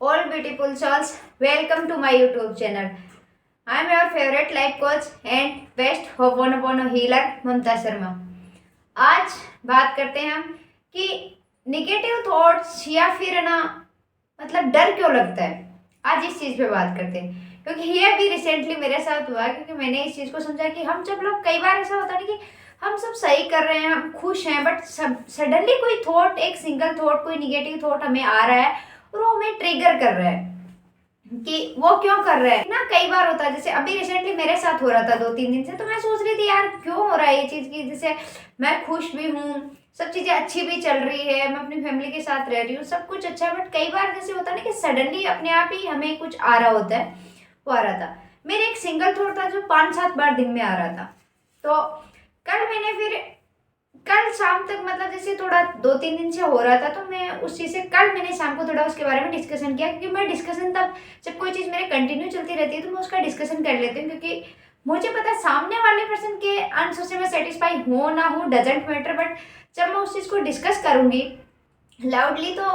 all beautiful souls, welcome to my YouTube channel. I am your favorite life coach and best Ho'oponopono healer Mamta Sharma. आज बात करते हैं हम कि निगेटिव थॉट्स या फिर ना मतलब डर क्यों लगता है. आज इस चीज़ पे बात करते हैं क्योंकि ये भी रिसेंटली मेरे साथ हुआ क्योंकि मैंने इस चीज़ को समझा कि हम जब लोग कई बार ऐसा होता है कि हम सब सही कर रहे हैं, हम खुश हैं, बट सडनली कोई थॉट, एक सिंगल थॉट, कोई निगेटिव थॉट हमें आ रहा है और वो हमें ट्रिगर कर रहा है कि वो क्यों कर रहा है ना. कई बार होता है, जैसे अभी रिसेंटली मेरे साथ हो रहा था 2-3 दिन से, तो मैं सोच रही थी यार क्यों हो रहा है ये चीज़ की. जैसे मैं खुश भी हूँ, सब चीज़ें अच्छी भी चल रही है, मैं अपनी फैमिली के साथ रह रही हूँ, सब कुछ अच्छा है, बट कई बार जैसे होता है ना कि सडनली अपने आप ही हमें कुछ आ रहा होता है. वो आ रहा था मेरे एक सिंगल थॉट था जो 5-7 बार दिन में आ रहा था. तो कल शाम तक, मतलब जैसे थोड़ा 2-3 दिन से हो रहा था, तो मैं उस चीज़ से कल मैंने शाम को थोड़ा उसके बारे में डिस्कशन किया क्योंकि मैं डिस्कशन तब, जब कोई चीज़ मेरे कंटिन्यू चलती रहती है तो मैं उसका डिस्कशन कर लेती हूँ क्योंकि मुझे पता है सामने वाले पर्सन के आंसर से मैं सेटिस्फाई हो ना हो डजेंट मैटर, बट जब मैं उस चीज़ को डिस्कस करूँगी लाउडली तो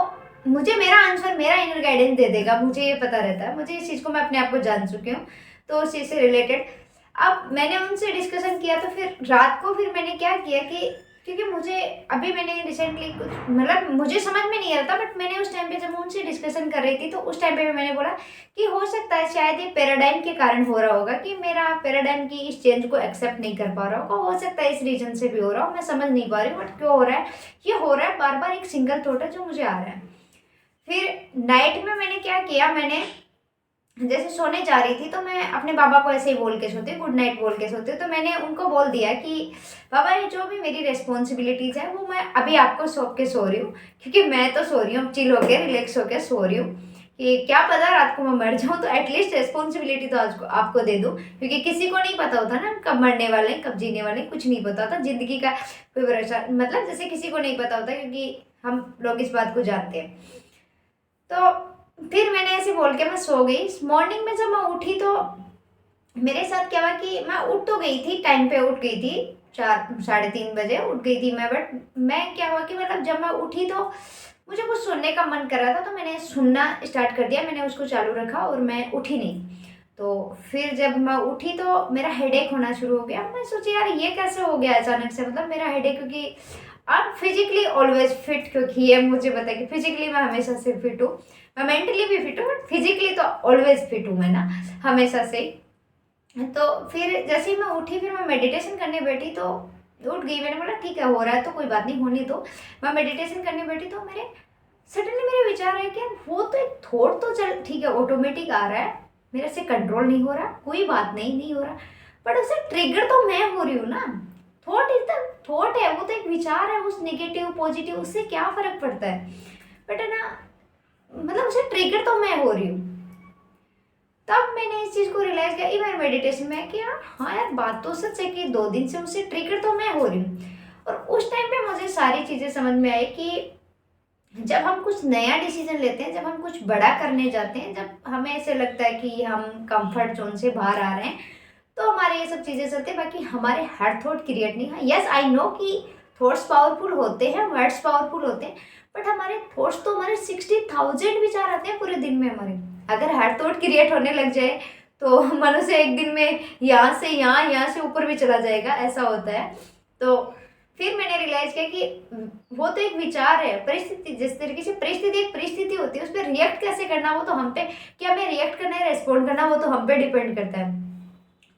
मुझे मेरा आंसर, मेरा इनर गाइडेंस दे देगा. मुझे ये पता रहता है, मुझे इस चीज़ को मैं अपने आप को जान चुकी हूँ. तो उस चीज़ से रिलेटेड अब मैंने उनसे डिस्कशन किया, तो फिर रात को फिर मैंने क्या किया कि क्योंकि मुझे अभी मैंने रिसेंटली कुछ, मतलब मुझे समझ में नहीं आ रहा था, बट मैंने उस टाइम पे जब मैं उनसे डिस्कशन कर रही थी तो उस टाइम पे मैंने बोला कि हो सकता है शायद ये पैराडाइम के कारण हो रहा होगा कि मेरा पैराडाइम की इस चेंज को एक्सेप्ट नहीं कर पा रहा होगा. हो सकता है इस रीजन से भी हो रहा हो, मैं समझ नहीं पा रही हूँ, बट क्यों हो रहा है ये हो रहा है बार बार. एक सिंगल थॉट है जो मुझे आ रहा है. फिर नाइट में मैंने क्या किया, मैंने जैसे सोने जा रही थी तो मैं अपने पापा को ऐसे ही बोल के सोती हूँ, गुड नाइट बोल के सोती हूँ. तो मैंने उनको बोल दिया कि पापा ये जो भी मेरी रिस्पॉन्सिबिलिटीज़ है वो मैं अभी आपको सौंप के सो रही हूँ क्योंकि मैं तो सो रही हूँ, चिल होके रिलैक्स होके सो रही हूँ कि क्या पता रात को मैं मर जाऊँ तो एटलीस्ट रिस्पॉन्सिबिलिटी तो आज को आपको दे दूँ क्योंकि किसी को नहीं पता होता ना कब मरने वाले हैं, कब जीने वाले हैं, कुछ नहीं पता होता ज़िंदगी का कोई भरोसा, मतलब जैसे किसी को नहीं पता होता क्योंकि हम लोग इस बात को जानते हैं. तो फिर मैंने ऐसे बोल के मैं सो गई. मॉर्निंग में जब मैं उठी तो मेरे साथ क्या हुआ कि मैं उठ तो गई थी, टाइम पे उठ गई थी, 4-3:30 बजे उठ गई थी मैं. बट मैं क्या हुआ कि मतलब जब मैं उठी तो मुझे कुछ सुनने का मन कर रहा था, तो मैंने सुनना स्टार्ट कर दिया, मैंने उसको चालू रखा और मैं उठी नहीं. तो फिर जब मैं उठी तो मेरा हेडेक होना शुरू हो गया. मैं सोची यार ये कैसे हो गया अचानक से, मतलब मेरा हेडेक, क्योंकि I am physically always fit, क्योंकि ये मुझे पता है कि फिजिकली मैं हमेशा से फिट हूँ, मैं मेंटली भी फिट हूँ, बट फिजिकली तो ऑलवेज फिट हूँ मैं ना, हमेशा से. तो फिर जैसे ही मैं उठी, फिर मैं मेडिटेशन करने बैठी तो उठ गई. मैंने बोला ठीक है हो रहा है तो कोई बात नहीं, होने दो. मैं मेडिटेशन करने बैठी तो मेरे सडनली मेरे विचार है कि वो तो एक थॉट तो चल ठीक है ऑटोमेटिक आ रहा है, मेरे से कंट्रोल नहीं हो रहा, कोई बात नहीं, नहीं हो रहा, बट उसे ट्रिगर तो मैं हो रही हूँ ना. थॉट इज द थॉट है, वो तो एक विचार है, उस नेगेटिव पॉजिटिव उससे क्या फर्क पड़ता है, बट है ना, मतलब उसे ट्रिगर तो मैं हो रही हूँ. तब मैंने इस चीज़ को रियलाइज किया इवन मेडिटेशन में कि यार हाँ यार बात तो सच है कि 2 दिन से उसे ट्रिगर तो मैं हो रही हूँ. और उस टाइम पे मुझे सारी चीज़ें समझ में आई कि जब हम कुछ नया डिसीजन लेते हैं, जब हम कुछ बड़ा करने जाते हैं, जब हमें ऐसे लगता है कि हम कंफर्ट जोन से बाहर आ रहे हैं, तो हमारे ये सब चीज़ें चलते हैं. बाकी हमारे हर थॉट क्रिएट नहीं है. यस आई नो कि थॉट्स पावरफुल होते हैं, वर्ड्स पावरफुल होते हैं, बट हमारे थॉट्स तो हमारे 60,000 विचार आते हैं पूरे दिन में हमारे. अगर हर थॉट क्रिएट होने लग जाए तो मनुष्य एक दिन में यहाँ से यहाँ, यहाँ से ऊपर भी चला जाएगा, ऐसा होता है. तो फिर मैंने रियलाइज किया कि वो तो एक विचार है, परिस्थिति, जिस तरीके से परिस्थिति एक परिस्थिति होती है, उस पर रिएक्ट कैसे करना वो तो हम पे, क्या हमें रिएक्ट करना है, रेस्पॉन्ड करना, वो तो हम पे डिपेंड करता है.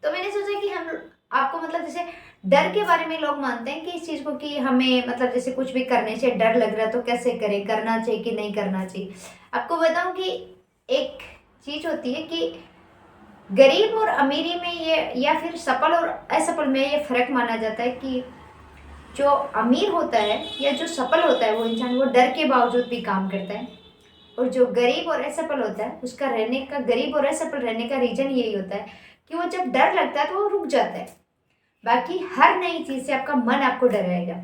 तो मैंने सोचा कि हम आपको, मतलब जैसे डर के बारे में लोग मानते हैं कि इस चीज़ को कि हमें, मतलब जैसे कुछ भी करने से डर लग रहा है तो कैसे करें, करना चाहिए कि नहीं करना चाहिए. आपको बताऊं कि एक चीज़ होती है कि गरीब और अमीरी में ये, या फिर सफल और असफल में ये फर्क माना जाता है कि जो अमीर होता है या जो सफल होता है वो इंसान, वो डर के बावजूद भी काम करता है. और जो गरीब और असफल होता है उसका रहने का, गरीब और असफल रहने का रीजन यही होता है कि वो जब डर लगता है तो वो रुक जाता है. बाकी हर नई चीज़ से आपका मन आपको डराएगा,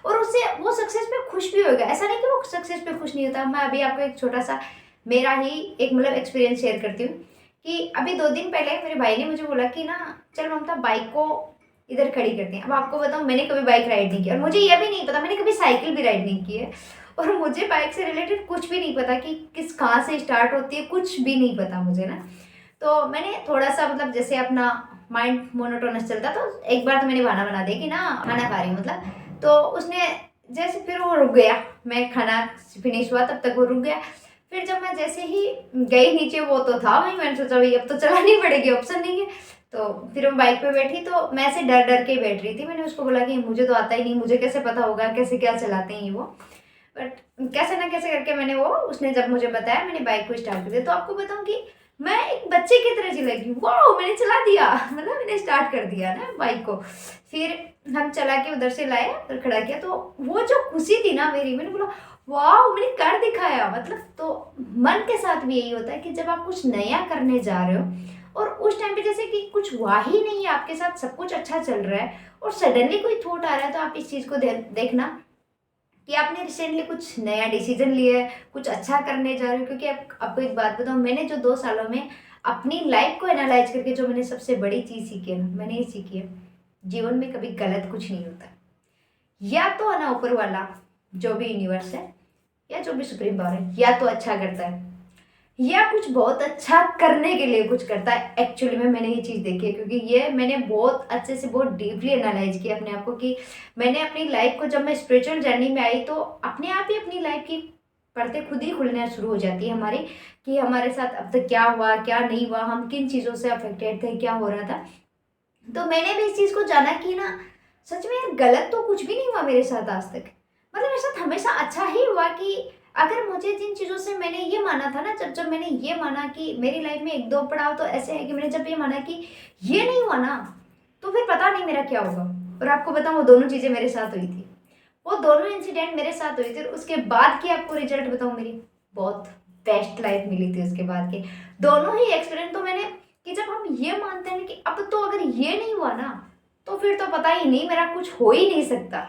और उससे वो सक्सेस पे खुश भी होगा. ऐसा नहीं कि वो सक्सेस पे खुश नहीं होता. मैं अभी आपको एक छोटा सा मेरा ही एक मतलब एक्सपीरियंस शेयर करती हूँ कि अभी 2 दिन पहले मेरे भाई ने मुझे बोला कि ना चल ममता बाइक को इधर खड़ी करते हैं. अब आपको बताऊँ मैंने कभी बाइक राइड नहीं की और मुझे ये भी नहीं पता, मैंने कभी साइकिल भी राइड नहीं की है. और मुझे बाइक से रिलेटेड कुछ भी नहीं पता कि किस कहाँ से स्टार्ट होती है, कुछ भी नहीं पता मुझे ना। तो मैंने थोड़ा सा मतलब जैसे अपना माइंड मोनोटोनस चलता, तो एक बार तो मैंने बहाना बना दिया कि ना खाना खा रही हूँ मतलब। तो उसने जैसे फिर वो रुक गया, मैं खाना फिनिश हुआ तब तक वो रुक गया। फिर जब मैं जैसे ही गई नीचे वो तो था वहीं, मैंने सोचा भाई अब तो चलानी पड़ेगी, ऑप्शन नहीं है। तो फिर मैं बाइक पे बैठी, तो मैं ऐसे डर डर के ही बैठ रही थी। मैंने उसको बोला कि मुझे तो आता ही नहीं, मुझे कैसे पता होगा कैसे क्या चलाते हैं ये वो। बट कैसे ना कैसे करके मैंने वो, उसने जब मुझे बताया मैंने बाइक को स्टार्ट कर दिया। तो आपको बताऊं कि मैं एक बच्चे की तरह चलाई, वाह मैंने चला दिया मतलब मैंने स्टार्ट कर दिया ना बाइक को। फिर हम चला के उधर से लाए और खड़ा किया, तो वो जो खुशी थी ना मेरी, मैंने बोला वाह मैंने कर दिखाया मतलब। तो मन के साथ भी यही होता है कि जब आप कुछ नया करने जा रहे हो और उस टाइम पे जैसे कि कुछ हुआ ही नहीं है आपके साथ, सब कुछ अच्छा चल रहा है और सडनली कोई थॉट आ रहा है, तो आप इस चीज़ को देखना कि आपने रिसेंटली कुछ नया डिसीजन लिया है, कुछ अच्छा करने जा रहे हो। क्योंकि आपको एक बात बताऊँ, मैंने जो 2 सालों में अपनी लाइफ को एनालाइज करके जो मैंने सबसे बड़ी चीज़ सीखी है ना, मैंने ये सीखी है जीवन में कभी गलत कुछ नहीं होता। या तो है ना ऊपर वाला जो भी यूनिवर्स है या जो भी सुप्रीम पावर है, या तो अच्छा करता है या कुछ बहुत अच्छा करने के लिए कुछ करता है। एक्चुअली में मैंने ये चीज़ देखी है, क्योंकि ये मैंने बहुत अच्छे से बहुत डीपली एनालाइज किया अपने आप को कि मैंने अपनी लाइफ को, जब मैं स्पिरिचुअल जर्नी में आई तो अपने आप ही अपनी लाइफ की पढ़ते खुद ही खुलना शुरू हो जाती है हमारी, कि हमारे साथ अब तक क्या हुआ क्या नहीं हुआ, हम किन चीज़ों से अफेक्टेड थे, क्या हो रहा था। तो मैंने भी इस चीज़ को जाना कि ना सच में यार गलत तो कुछ भी नहीं हुआ मेरे साथ आज तक, मतलब मेरे साथ हमेशा अच्छा ही हुआ। कि अगर मुझे जिन चीज़ों से मैंने ये माना था ना, जब जब मैंने ये माना कि मेरी लाइफ में एक दो पड़ाव तो ऐसे है कि मैंने जब ये माना कि ये नहीं हुआ ना, तो फिर पता नहीं मेरा क्या होगा। और आपको बताऊँ वो दोनों चीज़ें मेरे साथ हुई थी, वो दोनों इंसिडेंट मेरे साथ हुई थी। और उसके बाद की आपको रिजल्ट बताऊँ, मेरी बहुत बेस्ट लाइफ मिली थी उसके बाद के दोनों ही एक्सपीरियंस। तो मैंने कि जब हम ये मानते हैं ना कि अब तो अगर ये नहीं हुआ ना, तो फिर तो पता ही नहीं मेरा कुछ हो ही नहीं सकता,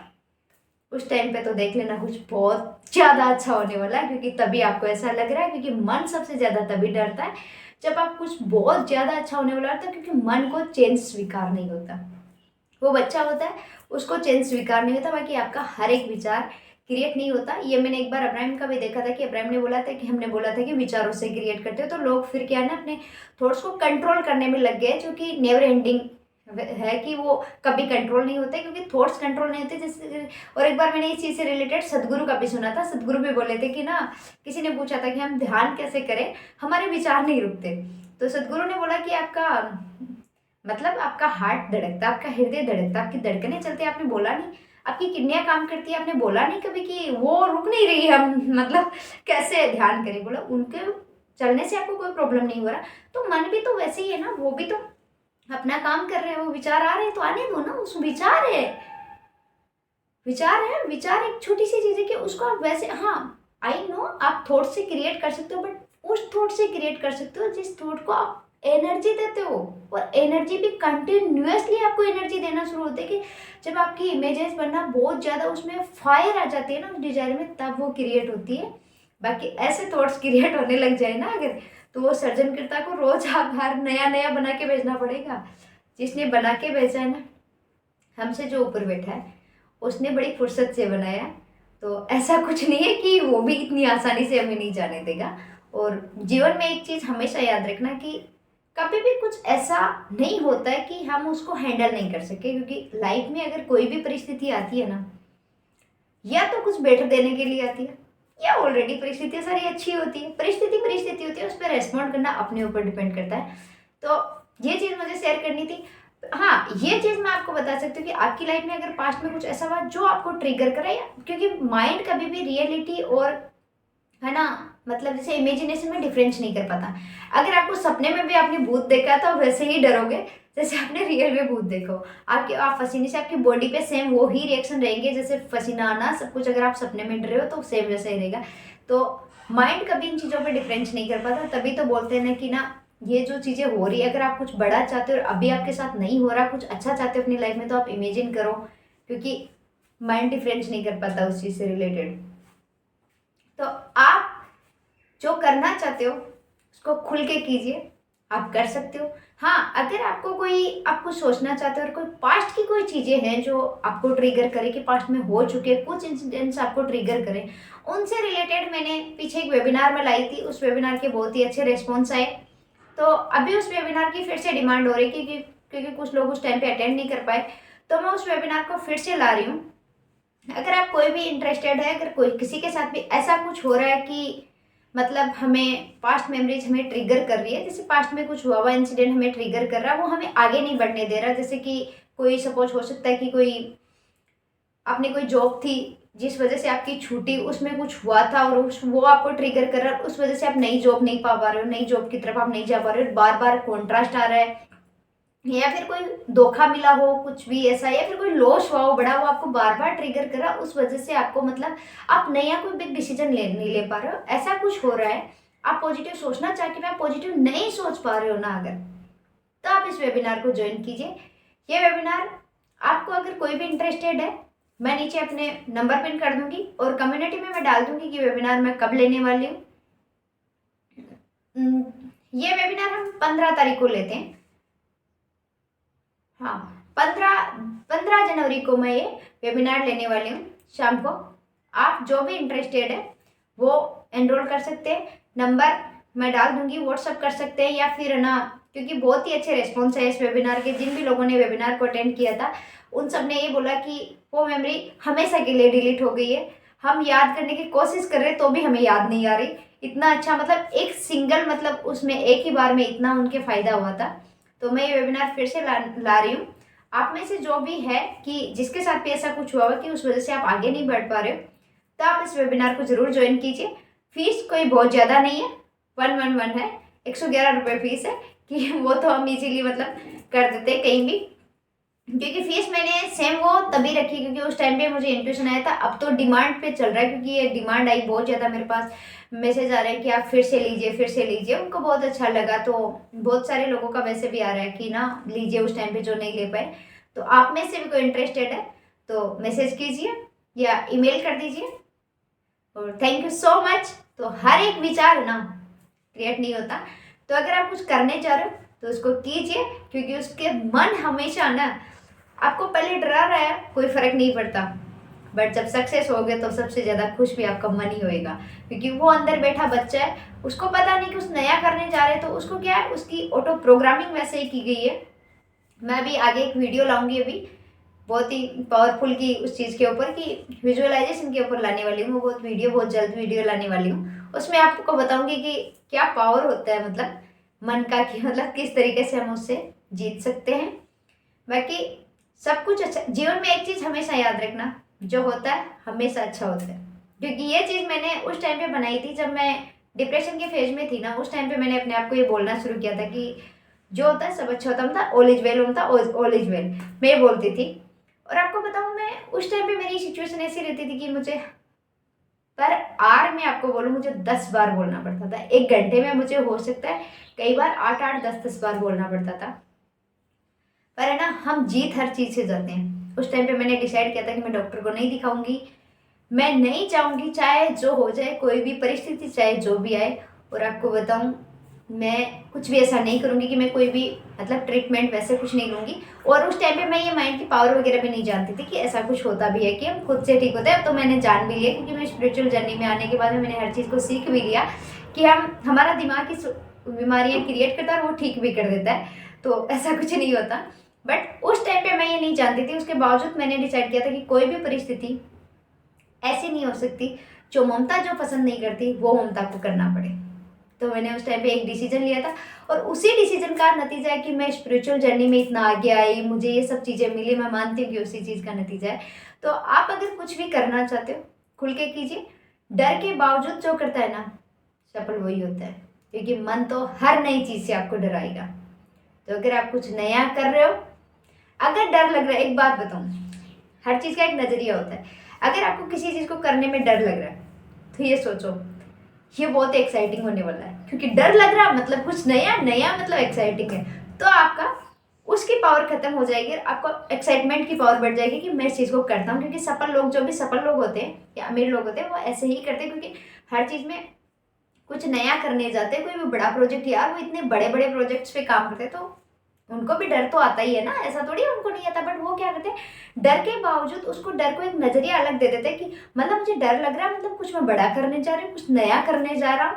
उस टाइम पे तो देख लेना कुछ बहुत ज़्यादा अच्छा होने वाला है। क्योंकि तभी आपको ऐसा लग रहा है, क्योंकि मन सबसे ज़्यादा तभी डरता है जब आप कुछ बहुत ज़्यादा अच्छा होने वाला होता है, क्योंकि मन को चेंज स्वीकार नहीं होता। वो बच्चा होता है, उसको चेंज स्वीकार नहीं होता, बाकी आपका हर एक विचार क्रिएट नहीं होता। ये मैंने एक बार अब्राहम का भी देखा था कि अब्राहम ने बोला था कि हमने बोला था कि विचारों से क्रिएट करते हो, तो लोग फिर क्या है ना अपने थॉट्स को कंट्रोल करने में लग गए, जो कि नेवर एंडिंग है कि वो कभी कंट्रोल नहीं होते, क्योंकि थॉट्स कंट्रोल नहीं होते। जैसे और एक बार मैंने इस चीज़ से रिलेटेड सदगुरु का भी सुना था, सदगुरु भी बोले थे कि ना किसी ने पूछा था कि हम ध्यान कैसे करें, हमारे विचार नहीं रुकते। तो सदगुरु ने बोला कि आपका मतलब आपका हार्ट धड़कता, आपका हृदय धड़कता, आपकी धड़कनें चलती, आपने बोला नहीं। आपकी किडनियाँ काम करती है, आपने बोला नहीं कभी कि वो रुक नहीं रही, हम मतलब कैसे ध्यान करें। बोला उनके चलने से आपको कोई प्रॉब्लम नहीं हो रहा, तो मन भी तो वैसे ही है ना, वो भी तो अपना काम कर रहे हैं, वो विचार आ रहे हैं तो आने दो ना, उस विचार है, विचार है। विचार एक छोटी सी चीज़ है कि उसको आप वैसे, हाँ आई नो आप थॉट से क्रिएट कर सकते हो, बट उस थॉट से क्रिएट कर सकते हो जिस थॉट को आप एनर्जी देते हो। और एनर्जी भी कंटिन्यूअसली आपको एनर्जी देना शुरू होती है कि जब आपकी इमेजेस बनना बहुत ज़्यादा उसमें फायर आ जाती है ना उस डिजायर में, तब वो क्रिएट होती है। बाकी ऐसे थॉट्स क्रिएट होने लग जाए ना अगर, तो वो सर्जनकर्ता को रोज आप हर नया नया बना के भेजना पड़ेगा। जिसने बना के भेजा है ना, हमसे जो ऊपर बैठा है, उसने बड़ी फुर्सत से बनाया। तो ऐसा कुछ नहीं है कि वो भी इतनी आसानी से हमें नहीं जाने देगा। और जीवन में एक चीज़ हमेशा याद रखना कि कभी भी कुछ ऐसा नहीं होता है कि हम उसको हैंडल नहीं कर सके। क्योंकि लाइफ में अगर कोई भी परिस्थिति आती है ना, या तो कुछ बेटर देने के लिए आती है, या ऑलरेडी परिस्थितियाँ सारी अच्छी होती है। परिस्थिति परिस्थिति होती है, उस पर रेस्पॉन्ड करना अपने ऊपर डिपेंड करता है। तो ये चीज़ मुझे शेयर करनी थी। हाँ ये चीज़ मैं आपको बता सकती हूँ कि आपकी लाइफ में अगर पास्ट में कुछ ऐसा हुआ जो आपको ट्रिगर करे, क्योंकि माइंड कभी भी रियलिटी और है ना, मतलब जैसे इमेजिनेशन में डिफरेंस नहीं कर पाता। अगर आपको सपने में भी आपने भूत देखा तो वैसे ही डरोगे जैसे आपने रियल में भूत देखो। आपके आप पसीने से आपकी बॉडी पे सेम वो ही रिएक्शन रहेंगे, जैसे पसीना आना सब कुछ। अगर आप सपने में डरे हो तो सेम वैसा ही रहेगा। तो माइंड कभी इन चीज़ों पे डिफरेंस नहीं कर पाता। तभी तो बोलते हैं ना कि ना ये जो चीज़ें हो रही है, अगर आप कुछ बड़ा चाहते हो और अभी आपके साथ नहीं हो रहा, कुछ अच्छा चाहते हो अपनी लाइफ में, तो आप इमेजिन करो। क्योंकि माइंड डिफरेंस नहीं कर पाता उस चीज़ से रिलेटेड। तो आप जो करना चाहते हो उसको खुल के कीजिए, आप कर सकते हो। हाँ, अगर आपको कोई आप कुछ सोचना चाहते हो और कोई पास्ट की कोई चीज़ें हैं जो आपको ट्रिगर करे कि पास्ट में हो चुके कुछ इंसिडेंट्स आपको ट्रिगर करें, उनसे रिलेटेड मैंने पीछे एक वेबिनार में लाई थी। उस वेबिनार के बहुत ही अच्छे रिस्पॉन्स आए। तो अभी उस वेबिनार की फिर से डिमांड हो रही है क्योंकि कुछ लोग उस टाइम पे अटेंड नहीं कर पाए। तो मैं उस वेबिनार को फिर से ला रही हूँ। अगर आप कोई भी इंटरेस्टेड है, अगर कोई किसी के साथ भी ऐसा कुछ हो रहा है कि मतलब हमें पास्ट मेमोरीज हमें ट्रिगर कर रही है, जैसे पास्ट में कुछ हुआ हुआ इंसिडेंट हमें ट्रिगर कर रहा है, वो हमें आगे नहीं बढ़ने दे रहा। जैसे कि कोई सपोज हो सकता है कि कोई आपने कोई जॉब थी जिस वजह से आपकी छुट्टी उसमें कुछ हुआ था और वो आपको ट्रिगर कर रहा है, उस वजह से आप नई जॉब नहीं पा पा रहे हो, नई जॉब की तरफ आप नहीं जा पा रहे हो, बार बार कॉन्ट्रास्ट आ रहा है, या फिर कोई धोखा मिला हो कुछ भी ऐसा, या फिर कोई लॉस हुआ हो बड़ा, वो आपको बार बार ट्रिगर करा, उस वजह से आपको मतलब आप नया कोई बिग डिसीजन नहीं ले पा रहे हो, ऐसा कुछ हो रहा है। आप पॉजिटिव सोचना चाह के आप पॉजिटिव नहीं सोच पा रहे हो ना, अगर तो आप इस वेबिनार को ज्वाइन कीजिए। ये वेबिनार आपको अगर कोई भी इंटरेस्टेड है, मैं नीचे अपने नंबर पिन कर दूंगी और कम्युनिटी में मैं डाल दूंगी कि वेबिनार मैं कब लेने वाली हूँ। ये वेबिनार हम 15 तारीख को लेते हैं। हाँ, 15 जनवरी को मैं ये वेबिनार लेने वाली हूँ शाम को। आप जो भी इंटरेस्टेड है वो एनरोल कर सकते हैं। नंबर मैं डाल दूंगी, व्हाट्सअप कर सकते हैं, या फिर ना, क्योंकि बहुत ही अच्छे रिस्पॉन्स है इस वेबिनार के। जिन भी लोगों ने वेबिनार को अटेंड किया था उन सब ने ये बोला कि वो मेमोरी हमेशा के लिए डिलीट हो गई है, हम याद करने की कोशिश कर रहे तो भी हमें याद नहीं आ रही। इतना अच्छा, मतलब एक सिंगल, मतलब उसमें एक ही बार में इतना उनके फायदा हुआ था। तो मैं ये वेबिनार फिर से ला रही हूँ। आप में से जो भी है कि जिसके साथ भी ऐसा कुछ हुआ हो कि उस वजह से आप आगे नहीं बढ़ पा रहे हो, तो आप इस वेबिनार को जरूर ज्वाइन कीजिए। फीस कोई बहुत ज़्यादा नहीं है, 111 है, 111 रुपये फीस है कि वो तो हम इजीली मतलब कर देते हैं कहीं भी। क्योंकि फीस मैंने सेम वो तभी रखी क्योंकि उस टाइम पे मुझे इंट्यूशन आया था। अब तो डिमांड पे चल रहा है क्योंकि ये डिमांड आई बहुत ज़्यादा, मेरे पास मैसेज आ रहा है कि आप फिर से लीजिए, फिर से लीजिए। उनको बहुत अच्छा लगा, तो बहुत सारे लोगों का वैसे भी आ रहा है कि ना लीजिए उस टाइम पे जो नहीं ले पाए। तो आप में से भी कोई इंटरेस्टेड है तो मैसेज कीजिए या ईमेल कर दीजिए। और थैंक यू सो मच। तो हर एक विचार ना क्रिएट नहीं होता, तो अगर आप कुछ करने जा रहे हो तो उसको कीजिए, क्योंकि उसके मन हमेशा ना आपको पहले डरा रहा है कोई फर्क नहीं पड़ता, बट जब सक्सेस हो गए तो सबसे ज़्यादा खुश भी आपका मन ही होएगा। क्योंकि वो अंदर बैठा बच्चा है, उसको पता नहीं कि उस नया करने जा रहे हैं, तो उसको क्या है, उसकी ऑटो प्रोग्रामिंग वैसे ही की गई है। मैं अभी आगे एक वीडियो लाऊंगी अभी बहुत ही पावरफुल की उस चीज़ के ऊपर, कि विजुअलाइजेशन के ऊपर लाने वाली हूँ। वो बहुत बहुत जल्द वीडियो लाने वाली हूँ। उसमें आपको बताऊंगी कि क्या पावर होता है मतलब मन का, कि मतलब किस तरीके से हम उससे जीत सकते हैं। बाकी सब कुछ अच्छा, जीवन में एक चीज़ हमेशा याद रखना, जो होता है हमेशा अच्छा होता है। क्योंकि ये चीज़ मैंने उस टाइम पे बनाई थी जब मैं डिप्रेशन के फेज में थी ना, उस टाइम पे मैंने अपने आप को ये बोलना शुरू किया था कि जो होता है सब अच्छा होता था, ऑल इज वेल होता, ऑल इज वेल, मैं ये बोलती थी। और आपको बताऊँ, मैं उस टाइम पे मेरी सिचुएशन ऐसी रहती थी कि मुझे पर आर मैं आपको बोलूँ, मुझे 10 बार बोलना पड़ता था। एक घंटे में मुझे हो सकता है कई बार 8-8, 10-10 बार बोलना पड़ता था। पर है ना, हम जीत हर चीज़ से जाते हैं। उस टाइम पे मैंने डिसाइड किया था कि मैं डॉक्टर को नहीं दिखाऊंगी, मैं नहीं चाहूँगी चाहे जो हो जाए, कोई भी परिस्थिति चाहे जो भी आए। और आपको बताऊँ, मैं कुछ भी ऐसा नहीं करूँगी कि मैं कोई भी मतलब ट्रीटमेंट वैसे कुछ नहीं लूँगी। और उस टाइम पे मैं ये माइंड की पावर वगैरह भी नहीं जानती थी कि ऐसा कुछ होता भी है कि हम खुद से ठीक होते हैं। अब तो मैंने जान भी लिया, क्योंकि मैं स्पिरिचुअल जर्नी में आने के बाद में मैंने हर चीज़ को सीख भी लिया कि हमारा दिमाग की बीमारियाँ क्रिएट करता है और वो ठीक भी कर देता है। तो ऐसा कुछ नहीं होता। बट उस टाइम पे मैं ये नहीं जानती थी, उसके बावजूद मैंने डिसाइड किया था कि कोई भी परिस्थिति ऐसी नहीं हो सकती जो ममता जो पसंद नहीं करती वो ममता को करना पड़े। तो मैंने उस टाइम पे एक डिसीजन लिया था, और उसी डिसीजन का नतीजा है कि मैं स्पिरिचुअल जर्नी में इतना आगे आई, मुझे ये सब चीज़ें मिली। मैं मानती हूँ कि उसी चीज़ का नतीजा है। तो आप अगर कुछ भी करना चाहते हो खुल के कीजिए। डर के बावजूद जो करता है ना, सफल वही होता है, क्योंकि मन तो हर नई चीज़ से आपको डराएगा। तो अगर आप कुछ नया कर रहे हो, अगर डर लग रहा है, एक बात बताऊँ, हर चीज़ का एक नज़रिया होता है। अगर आपको किसी चीज़ को करने में डर लग रहा है तो ये सोचो ये बहुत एक्साइटिंग होने वाला है, क्योंकि डर लग रहा है मतलब कुछ नया, नया मतलब एक्साइटिंग है। तो आपका उसकी पावर खत्म हो जाएगी और आपको एक्साइटमेंट की पावर बढ़ जाएगी कि मैं इस चीज़ को करता हूँ। क्योंकि सफल लोग, जो भी सफल लोग होते हैं या अमीर लोग होते हैं, वो ऐसे ही करते हैं, क्योंकि हर चीज़ में कुछ नया करने जाते हैं, कोई भी बड़ा प्रोजेक्ट, यार वो इतने बड़े बड़े प्रोजेक्ट्स पे काम करते हैं तो उनको भी डर तो आता ही है ना, ऐसा थोड़ी है उनको नहीं आता। बट वो क्या करते हैं, डर के बावजूद उसको डर को एक नजरिया अलग दे देते हैं कि मतलब मुझे डर लग रहा है, मतलब कुछ मैं बड़ा करने जा रही हूँ, कुछ नया करने जा रहा हूँ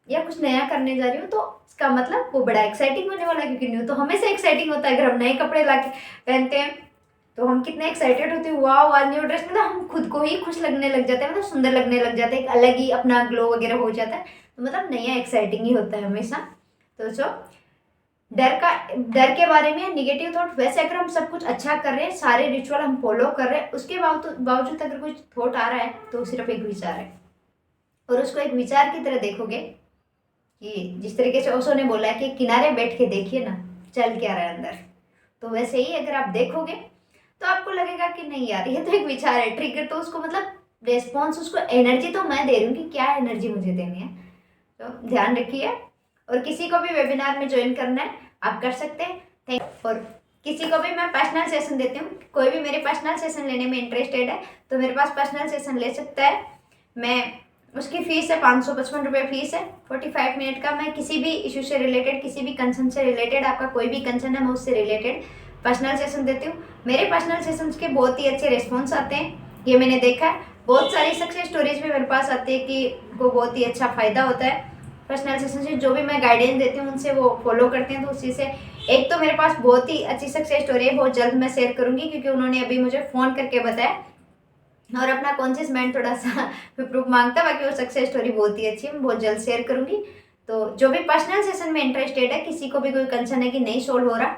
या कुछ नया करने जा रही हूँ, तो इसका मतलब वो बड़ा एक्साइटिंग होने वाला है। क्योंकि न्यू तो हमेशा एक्साइटिंग होता है। अगर हम नए कपड़े ला के पहनते हैं तो हम कितने एक्साइटेड होते हैं, वाह आज न्यू ड्रेस, मतलब हम खुद को ही खुश लगने लग जाते हैं, मतलब सुंदर लगने लग जाते हैं, एक अलग ही अपना ग्लो वगैरह हो जाता है। तो मतलब नया एक्साइटिंग ही होता है हमेशा। तो जो डर के बारे में निगेटिव थॉट, वैसे अगर हम सब कुछ अच्छा कर रहे हैं, सारे रिचुअल हम फॉलो कर रहे हैं, उसके बावजूद अगर कुछ थॉट आ रहा है तो सिर्फ एक विचार है, और उसको एक विचार की तरह देखोगे कि जिस तरीके से ओशो ने बोला है कि किनारे बैठ के देखिए ना चल क्या रहा है अंदर, तो वैसे ही अगर आप देखोगे तो आपको लगेगा कि नहीं यार ये तो एक विचार है, ट्रिगर तो उसको मतलब रेस्पॉन्स, उसको एनर्जी तो मैं दे रही हूँ कि क्या एनर्जी मुझे देनी है। तो ध्यान रखिए। और किसी को भी वेबिनार में ज्वाइन करना है आप कर सकते हैं। थैंक। और किसी को भी मैं पर्सनल सेशन देती हूँ, कोई भी मेरे पर्सनल सेशन लेने में इंटरेस्टेड है तो मेरे पास पर्सनल सेशन ले सकता है। मैं उसकी फ़ीस है 555 रुपये फ़ीस है, 45 मिनट का। मैं किसी भी इशू से रिलेटेड, किसी भी कंसर्न से रिलेटेड, आपका कोई भी कंसर्न है मैं उससे रिलेटेड पर्सनल सेशन देती हूँ। मेरे पर्सनल सेशंस के बहुत ही अच्छे रिस्पॉन्स आते हैं, ये मैंने देखा है। बहुत सारी सक्सेस स्टोरीज भी मेरे पास आती है कि उनको बहुत ही अच्छा फ़ायदा होता है पर्सनल सेशन से। जो भी मैं गाइडेंस देती हूँ उनसे वो फॉलो करते हैं, तो उसी से एक तो मेरे पास बहुत ही अच्छी सक्सेस स्टोरी है, बहुत जल्द मैं शेयर करूँगी क्योंकि उन्होंने अभी मुझे फ़ोन करके बताया और अपना कॉन्शियस माइंड थोड़ा सा प्रूफ मांगता, बाकी वो सक्सेस स्टोरी बहुत ही अच्छी है, मैं बहुत जल्द शेयर करूँगी। तो जो भी पर्सनल सेशन में इंटरेस्टेड है, किसी को भी कोई कंसर्न है कि नहीं सोल्व हो रहा,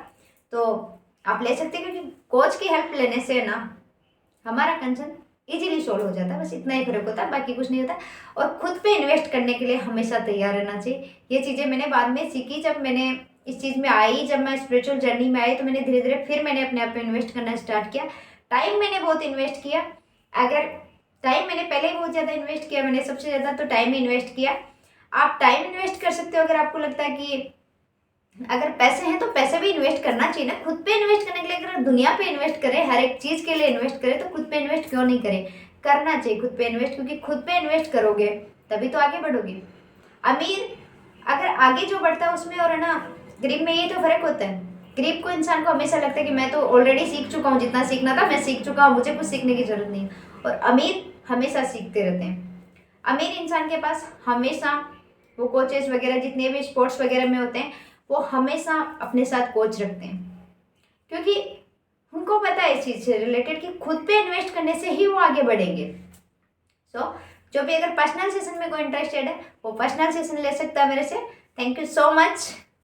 तो आप ले सकते हैं, क्योंकि कोच की हेल्प लेने से ना हमारा कंसर्न इजीली सोल्व हो जाता है। बस इतना ही फर्क होता है, बाकी कुछ नहीं होता। और खुद पे इन्वेस्ट करने के लिए हमेशा तैयार रहना चाहिए। ये चीज़ें मैंने बाद में सीखी, जब मैंने इस चीज़ में आई, जब मैं स्पिरिचुअल जर्नी में आई तो मैंने धीरे धीरे फिर मैंने अपने आप पे इन्वेस्ट करना स्टार्ट किया। टाइम मैंने बहुत इन्वेस्ट किया। अगर टाइम मैंने पहले ही बहुत ज़्यादा इन्वेस्ट किया, मैंने सबसे ज़्यादा तो टाइम इन्वेस्ट किया। आप टाइम इन्वेस्ट कर सकते हो अगर आपको लगता है कि अगर पैसे हैं तो पैसे भी इन्वेस्ट करना चाहिए ना। खुद पे इन्वेस्ट करने के लिए अगर दुनिया पे इन्वेस्ट करें, हर एक चीज़ के लिए इन्वेस्ट करें, तो खुद पे इन्वेस्ट क्यों नहीं करें, करना चाहिए खुद पे इन्वेस्ट, क्योंकि खुद पे इन्वेस्ट करोगे तभी तो आगे बढ़ोगे। अमीर अगर आगे जो बढ़ता है उसमें, और है ना गरीब में, ये तो फर्क होता है। गरीब को, इंसान को हमेशा लगता है कि मैं तो ऑलरेडी सीख चुका हूँ, जितना सीखना था मैं सीख चुका हूँ, मुझे कुछ सीखने की जरूरत नहीं। और अमीर हमेशा सीखते रहते हैं। अमीर इंसान के पास हमेशा वो कोचेस वगैरह जितने भी स्पोर्ट्स वगैरह में होते हैं, वो हमेशा अपने साथ कोच रखते हैं, क्योंकि उनको पता है इस चीज़ से रिलेटेड कि खुद पे इन्वेस्ट करने से ही वो आगे बढ़ेंगे। सो जो भी अगर पर्सनल सेशन में कोई इंटरेस्टेड है वो पर्सनल सेशन ले सकता है मेरे से। Thank you so much.